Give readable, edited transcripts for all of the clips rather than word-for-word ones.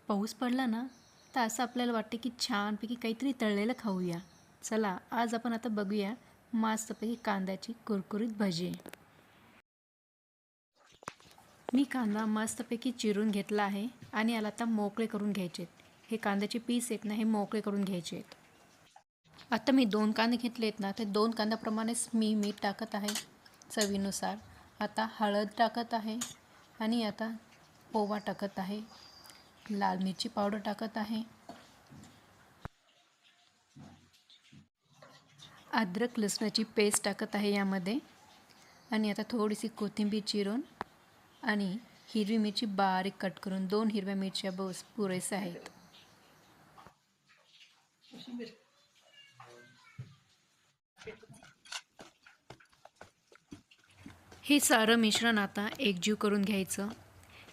पाऊस पडला ना तर असं आपल्याला वाटतं की छानपैकी काहीतरी तळलेलं खाऊया. चला आज आपण आता बघूया मस्तपैकी कांद्याची कुरकुरीत भजी. मी कांदा मस्तपैकी चिरून घेतला आहे आणि याला आता मोकळे करून घ्यायचे आहेत. हे कांद्याचे पीस आहेत ना, हे मोकळे करून घ्यायचे आहेत. आता मी 2 कांदे घेतले आहेत ना, ते 2 कांद्याप्रमाणेच मी मीठ टाकत आहे चवीनुसार. आता हळद टाकत आहे आणि आता ओवा टाकत आहे, लाल मिरची पावडर टाकत आहे, अद्रक लसणाची पेस्ट टाकत आहे यामध्ये आणि आता थोडीशी कोथिंबीर चिरून आणि हिरवी मिरची बारीक कट करून 2 हिरव्या मिरच्या बस पुरेसे आहेत. हे सारं मिश्रण आता एकजीव करून घ्यायचं.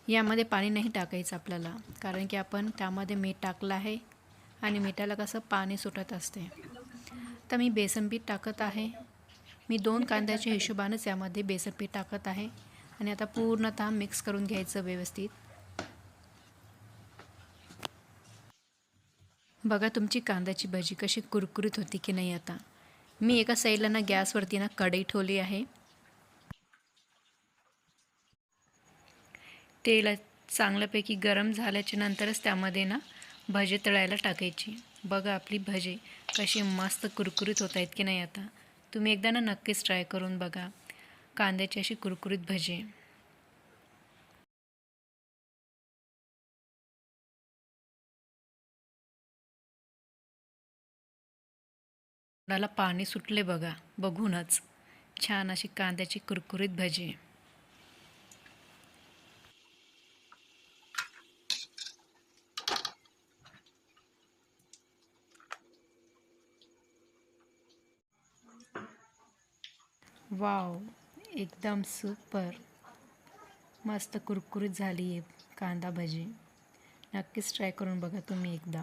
यामध्ये पाणी नाही टाकायचं आपल्याला, कारण की आपण त्यामध्ये मीठ टाकलं आहे आणि मिठाला कसं पाणी सुटत असते. तर मी बेसन पीठ टाकत आहे. मी 2 कांद्याच्या हिशोबानेच यामध्ये बेसन पीठ टाकत आहे आणि आता पूर्णतः मिक्स करून घ्यायचं व्यवस्थित. बघा तुमची कांद्याची भजी कशी कुरकुरीत होती की नाही. आता मी एका साईडला ना गॅसवरती ना कढई ठेवली आहे. तेल चांगल्यापैकी गरम झाल्याच्या नंतरच त्यामध्ये ना भजी तळायला टाकायची. बघा आपली भजी कशी मस्त कुरकुरीत होत आहेत की नाही. आता तुम्ही एकदा ना नक्कीच ट्राय करून बघा कांद्याची अशी कुरकुरीत भजी. तोंडाला पाणी सुटले बघा बघूनच. छान अशी कांद्याची कुरकुरीत भजी. वाव, एकदम सुपर. मस्त कुरकुरीत झाली आहे कांदा भजी. नक्कीच ट्राय करून बघा तुम्ही एकदा.